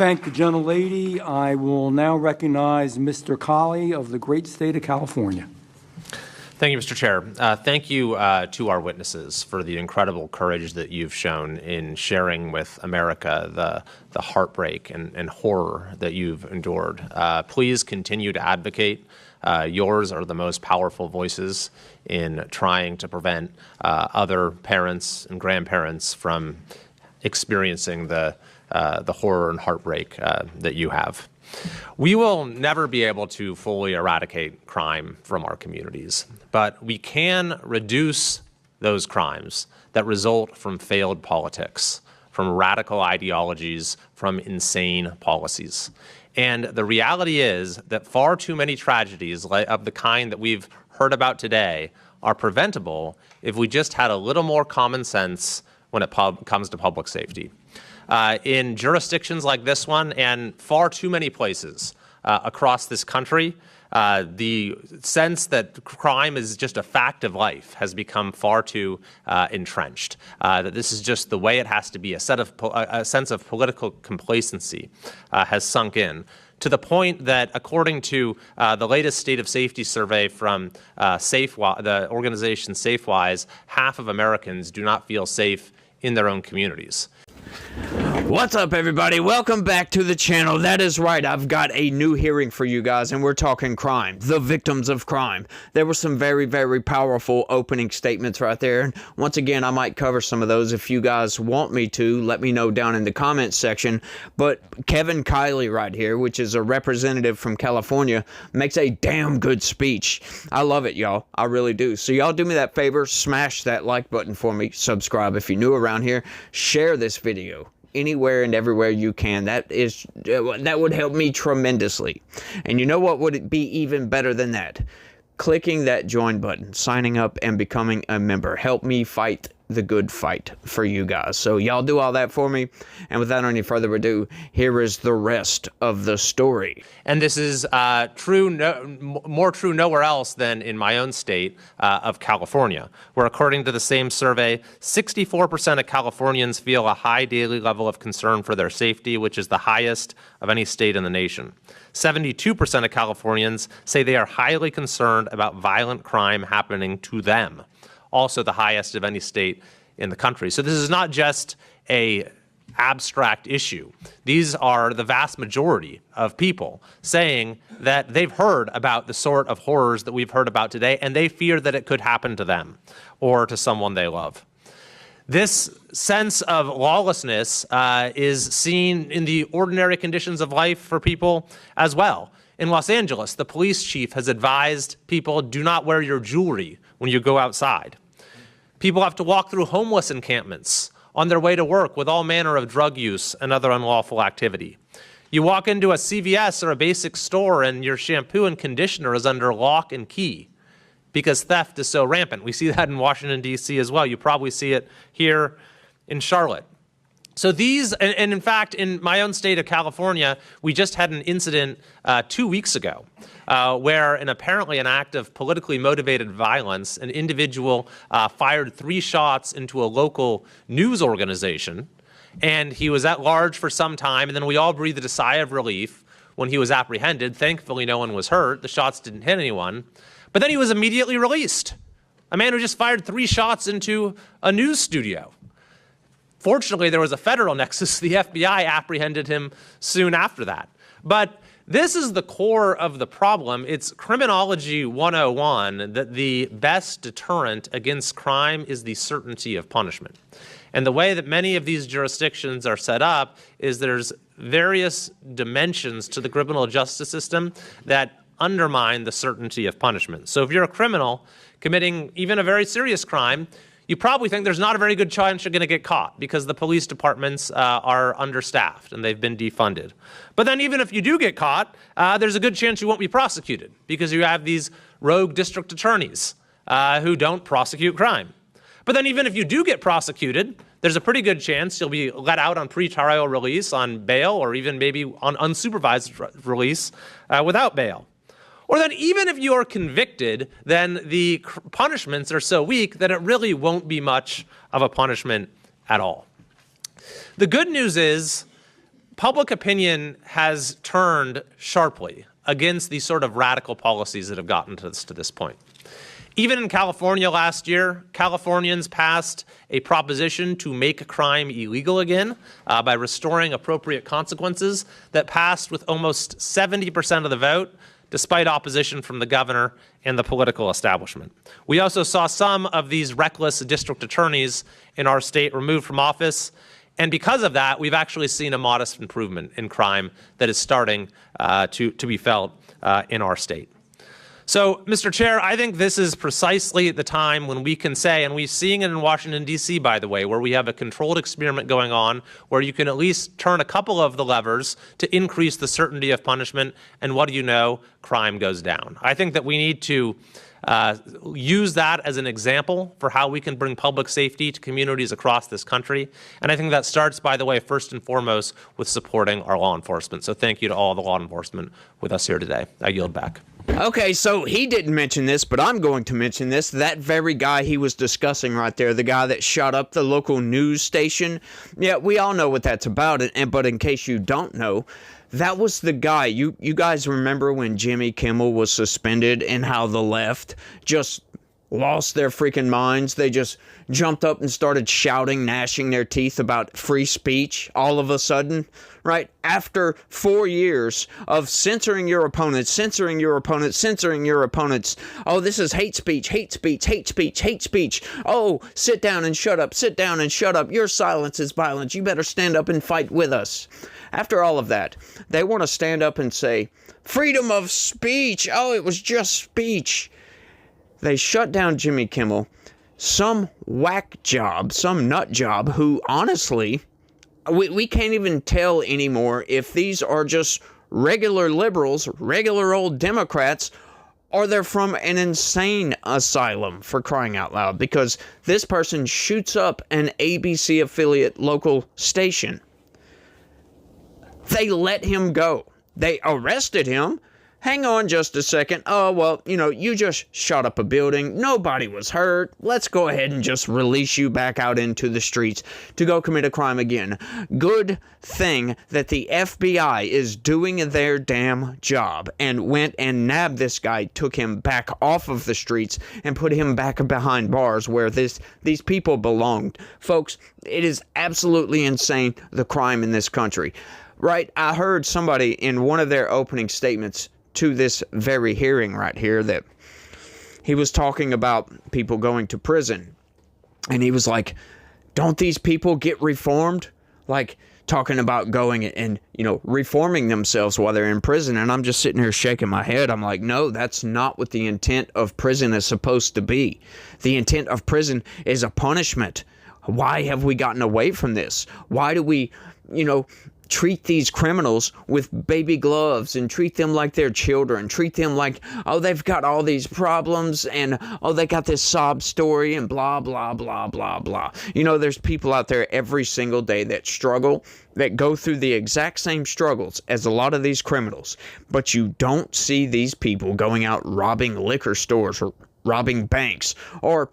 thank the gentlelady. I will now recognize Mr. Kiley of the great state of California. Thank you, Mr. Chair. Thank you to our witnesses for the incredible courage that you've shown in sharing with America the heartbreak and horror that you've endured. Please continue to advocate. Yours are the most powerful voices in trying to prevent other parents and grandparents from experiencing the horror and heartbreak that you have. We will never be able to fully eradicate crime from our communities, but we can reduce those crimes that result from failed politics, from radical ideologies, from insane policies. And the reality is that far too many tragedies of the kind that we've heard about today are preventable if we just had a little more common sense when it comes to public safety. In jurisdictions like this one and far too many places across this country, the sense that crime is just a fact of life has become far too entrenched. That this is just the way it has to be. A sense of political complacency has sunk in, to the point that, according to the latest state of safety survey from the organization SafeWise, half of Americans do not feel safe in their own communities. What's up, everybody? Welcome back to the channel. That is right, I've got a new hearing for you guys, and we're talking crime, the victims of crime. There were some very, very powerful opening statements right there, and once again, I might cover some of those if you guys want me to. Let me know down in the comments section. But Kevin Kiley right here, which is a representative from California, makes a damn good speech. I love it, y'all. I really do. So y'all do me that favor, smash that like button for me, subscribe if you're new around here, share this video anywhere and everywhere you can. That would help me tremendously. And you know what would be even better than that? Clicking that join button, signing up and becoming a member. Help me fight the good fight for you guys. So y'all do all that for me. And without any further ado, here is the rest of the story. And this is more true nowhere else than in my own state of California, where, according to the same survey, 64% of Californians feel a high daily level of concern for their safety, which is the highest of any state in the nation. 72% of Californians say they are highly concerned about violent crime happening to them, also the highest of any state in the country. So this is not just a abstract issue. These are the vast majority of people saying that they've heard about the sort of horrors that we've heard about today, and they fear that it could happen to them or to someone they love. This sense of lawlessness is seen in the ordinary conditions of life for people as well. In Los Angeles, the police chief has advised people, do not wear your jewelry when you go outside. People have to walk through homeless encampments on their way to work with all manner of drug use and other unlawful activity. You walk into a CVS or a basic store and your shampoo and conditioner is under lock and key because theft is so rampant. We see that in Washington, D.C. as well. You probably see it here in Charlotte. So these, and in fact, in my own state of California, we just had an incident 2 weeks ago where, in apparently an act of politically motivated violence, an individual fired 3 shots into a local news organization, and he was at large for some time, and then we all breathed a sigh of relief when he was apprehended. Thankfully, no one was hurt. The shots didn't hit anyone. But then he was immediately released. A man who just fired 3 shots into a news studio. Fortunately, there was a federal nexus. The FBI apprehended him soon after that. But this is the core of the problem. It's criminology 101, that the best deterrent against crime is the certainty of punishment. And the way that many of these jurisdictions are set up is there's various dimensions to the criminal justice system that undermine the certainty of punishment. So if you're a criminal committing even a very serious crime, you probably think there's not a very good chance you're going to get caught because the police departments are understaffed and they've been defunded. But then even if you do get caught, there's a good chance you won't be prosecuted because you have these rogue district attorneys who don't prosecute crime. But then even if you do get prosecuted, there's a pretty good chance you'll be let out on pretrial release, on bail, or even maybe on unsupervised release without bail. Or then even if you are convicted, then the punishments are so weak that it really won't be much of a punishment at all. The good news is public opinion has turned sharply against these sort of radical policies that have gotten to this point. Even in California last year, Californians passed a proposition to make crime illegal again by restoring appropriate consequences that passed with almost 70% of the vote, despite opposition from the governor and the political establishment. We also saw some of these reckless district attorneys in our state removed from office. And because of that, we've actually seen a modest improvement in crime that is starting to be felt in our state. So, Mr. Chair, I think this is precisely the time when we can say, and we're seeing it in Washington, D.C., by the way, where we have a controlled experiment going on, where you can at least turn a couple of the levers to increase the certainty of punishment, and what do you know? Crime goes down. I think that we need to use that as an example for how we can bring public safety to communities across this country. And I think that starts, by the way, first and foremost, with supporting our law enforcement. So thank you to all the law enforcement with us here today. I yield back. Okay, so he didn't mention this, but I'm going to mention this. That very guy he was discussing right there, the guy that shot up the local news station. Yeah, we all know what that's about, but in case you don't know, that was the guy. You guys remember when Jimmy Kimmel was suspended and how the left just lost their freaking minds? They just jumped up and started shouting, gnashing their teeth about free speech all of a sudden, right? After 4 years of censoring your opponents, censoring your opponents, censoring your opponents. Oh, this is hate speech, hate speech, hate speech, hate speech. Oh, sit down and shut up, sit down and shut up. Your silence is violence. You better stand up and fight with us. After all of that, they want to stand up and say, freedom of speech. Oh, it was just speech. They shut down Jimmy Kimmel, some whack job, some nut job who, honestly, we can't even tell anymore if these are just regular liberals, regular old Democrats, or they're from an insane asylum, for crying out loud, because this person shoots up an ABC affiliate local station. They let him go. They arrested him. Hang on just a second. Oh, well, you just shot up a building. Nobody was hurt. Let's go ahead and just release you back out into the streets to go commit a crime again. Good thing that the FBI is doing their damn job and went and nabbed this guy, took him back off of the streets and put him back behind bars where these people belonged. Folks, it is absolutely insane, the crime in this country. Right? I heard somebody in one of their opening statements to this very hearing right here that he was talking about people going to prison. And he was like, don't these people get reformed? Like, talking about going and, reforming themselves while they're in prison. And I'm just sitting here shaking my head. I'm like, no, that's not what the intent of prison is supposed to be. The intent of prison is a punishment. Why have we gotten away from this? Why do we, treat these criminals with baby gloves and treat them like they're children, treat them like, oh, they've got all these problems and, oh, they got this sob story and blah, blah, blah, blah, blah. There's people out there every single day that struggle, that go through the exact same struggles as a lot of these criminals, but you don't see these people going out robbing liquor stores or robbing banks or,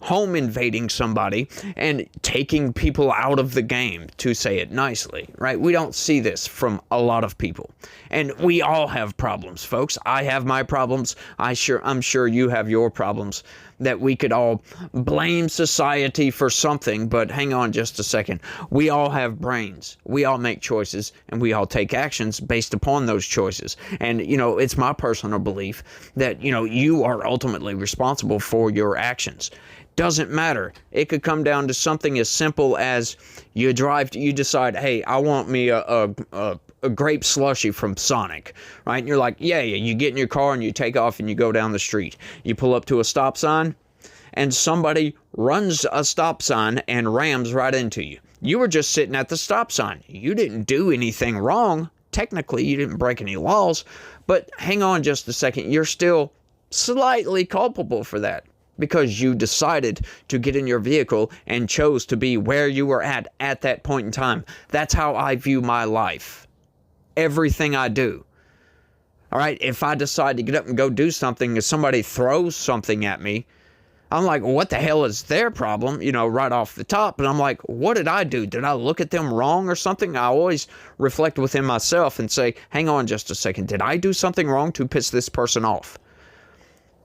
home invading somebody and taking people out of the game, to say it nicely, right? We don't see this from a lot of people. And we all have problems, folks. I have my problems. I'm sure you have your problems, that we could all blame society for something, but hang on just a second. We all have brains. We all make choices, and we all take actions based upon those choices. And, it's my personal belief that, you are ultimately responsible for your actions. Doesn't matter. It could come down to something as simple as you decide, hey, I want me a grape slushie from Sonic, right? And you're like, yeah, you get in your car and you take off and you go down the street. You pull up to a stop sign and somebody runs a stop sign and rams right into you. You were just sitting at the stop sign. You didn't do anything wrong. Technically, you didn't break any laws, but hang on just a second. You're still slightly culpable for that, because you decided to get in your vehicle and chose to be where you were at that point in time. That's how I view my life. Everything I do. All right? If I decide to get up and go do something, if somebody throws something at me, I'm like, what the hell is their problem? Right off the top. And I'm like, what did I do? Did I look at them wrong or something? I always reflect within myself and say, hang on just a second. Did I do something wrong to piss this person off?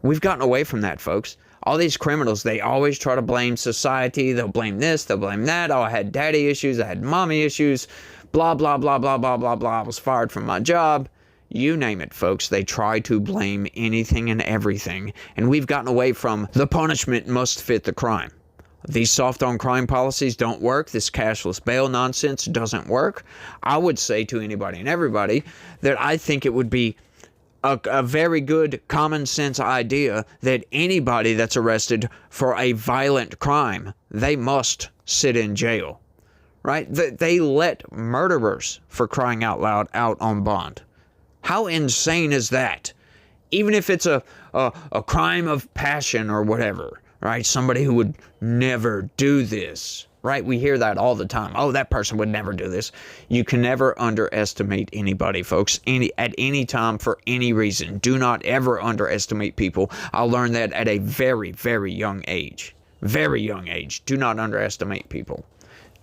We've gotten away from that, folks. All these criminals, they always try to blame society. They'll blame this, they'll blame that. Oh, I had daddy issues, I had mommy issues, blah, blah, blah, blah, blah, blah, blah. I was fired from my job. You name it, folks. They try to blame anything and everything. And we've gotten away from the punishment must fit the crime. These soft on crime policies don't work. This cashless bail nonsense doesn't work. I would say to anybody and everybody that I think it would be a very good common sense idea that anybody that's arrested for a violent crime, they must sit in jail, right? They let murderers, for crying out loud, out on bond. How insane is that? Even if it's a crime of passion or whatever, right? Somebody who would never do this, right? We hear that all the time. Oh, that person would never do this. You can never underestimate anybody, folks, at any time for any reason. Do not ever underestimate people. I learned that at a very, very young age. Very young age. Do not underestimate people.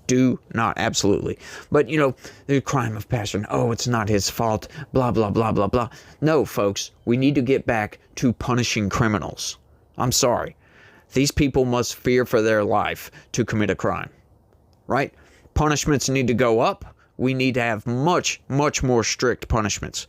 Do not, absolutely. But, the crime of passion, oh, it's not his fault, blah, blah, blah, blah, blah. No, folks, we need to get back to punishing criminals. I'm sorry. These people must fear for their life to commit a crime, right? Punishments need to go up. We need to have much, much more strict punishments.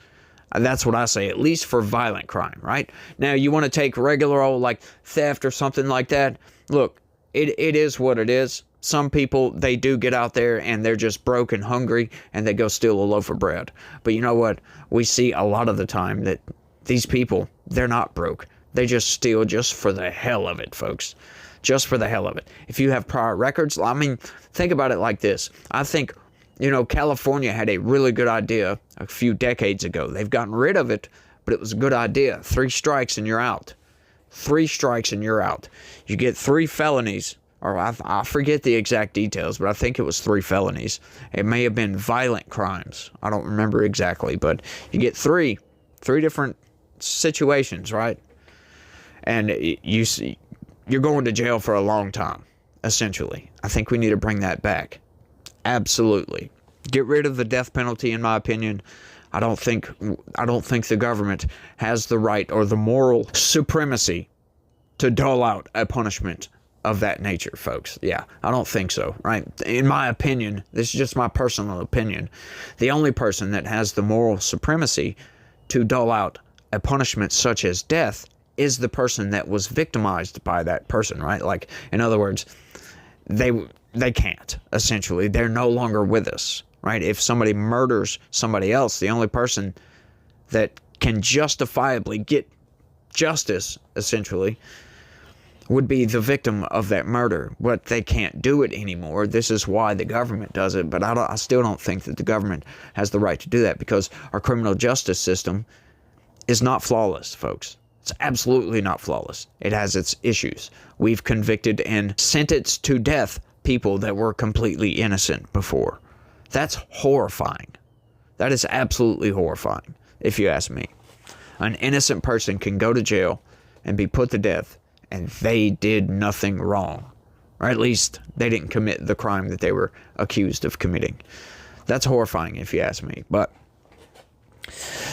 That's what I say, at least for violent crime, right? Now, you want to take regular old, like, theft or something like that? Look, it is what it is. Some people, they do get out there and they're just broke and hungry and they go steal a loaf of bread. But you know what? We see a lot of the time that these people, they're not broke. They just steal just for the hell of it, folks. Just for the hell of it. If you have prior records, I mean, think about it like this. I think, California had a really good idea a few decades ago. They've gotten rid of it, but it was a good idea. 3 strikes and you're out. 3 strikes and you're out. You get 3 felonies. Or I forget the exact details, but I think it was 3 felonies. It may have been violent crimes. I don't remember exactly, but you get 3 different situations, right? And you're going to jail for a long time, essentially. I think we need to bring that back. Absolutely. Get rid of the death penalty, in my opinion. I don't think the government has the right or the moral supremacy to dole out a punishment of that nature, folks. Yeah, I don't think so, right? In my opinion, this is just my personal opinion, the only person that has the moral supremacy to dole out a punishment such as death is the person that was victimized by that person, right? Like, in other words, they can't, essentially. They're no longer with us, right? If somebody murders somebody else, the only person that can justifiably get justice, essentially, would be the victim of that murder, but they can't do it anymore. This is why the government does it, but I still don't think that the government has the right to do that because our criminal justice system is not flawless, folks. It's absolutely not flawless. It has its issues. We've convicted and sentenced to death people that were completely innocent before. That's horrifying. That is absolutely horrifying, if you ask me. An innocent person can go to jail and be put to death and they did nothing wrong, or at least they didn't commit the crime that they were accused of committing. That's horrifying, if you ask me. But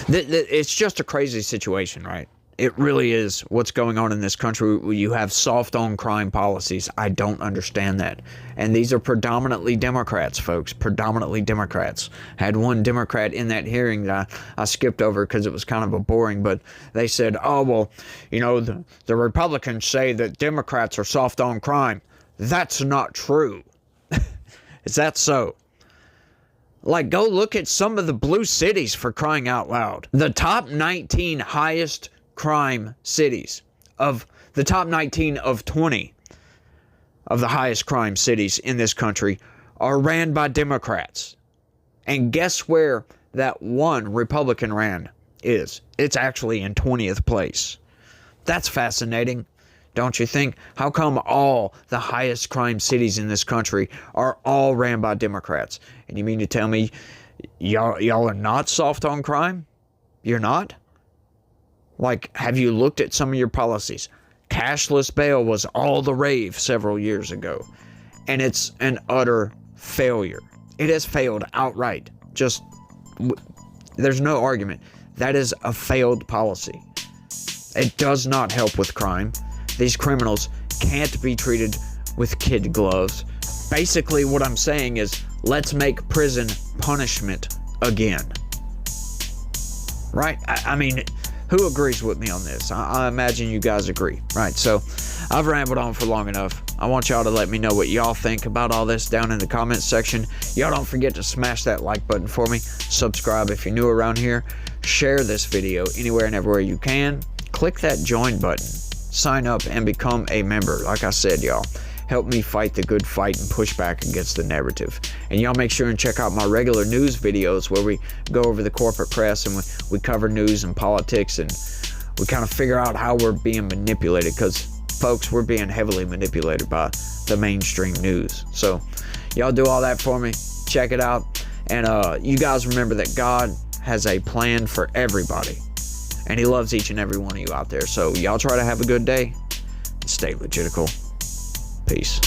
it's just a crazy situation, right? It really is what's going on in this country. You have soft on crime policies. I don't understand that. And these are predominantly Democrats, folks. Predominantly Democrats. Had one Democrat in that hearing that I skipped over because it was kind of a boring, but they said, oh, well, the Republicans say that Democrats are soft on crime. That's not true. Is that so? Like, go look at some of the blue cities, for crying out loud. The top 19 highest crime cities, of the top 19 of 20 of the highest crime cities in this country, are ran by Democrats. And guess where that one Republican ran is? It's actually in 20th place. That's fascinating, don't you think? How come all the highest crime cities in this country are all ran by Democrats? And you mean to tell me y'all are not soft on crime? You're not? Like, have you looked at some of your policies? Cashless bail was all the rave several years ago, and it's an utter failure. It has failed outright. There's no argument. That is a failed policy. It does not help with crime. These criminals can't be treated with kid gloves. Basically, what I'm saying is, let's make prison punishment again. Right? I mean, who agrees with me on this? I imagine you guys agree, right? So, I've rambled on for long enough. I want y'all to let me know what y'all think about all this down in the comments section. Y'all don't forget to smash that like button for me. Subscribe if you're new around here. Share this video anywhere and everywhere you can. Click that join button. Sign up and become a member. Like I said, y'all, help me fight the good fight and push back against the narrative. And y'all make sure and check out my regular news videos where we go over the corporate press and we cover news and politics, and we kind of figure out how we're being manipulated, because folks, we're being heavily manipulated by the mainstream news. So y'all do all that for me. Check it out. And you guys remember that God has a plan for everybody, and he loves each and every one of you out there. So y'all try to have a good day. Stay legitical. Peace.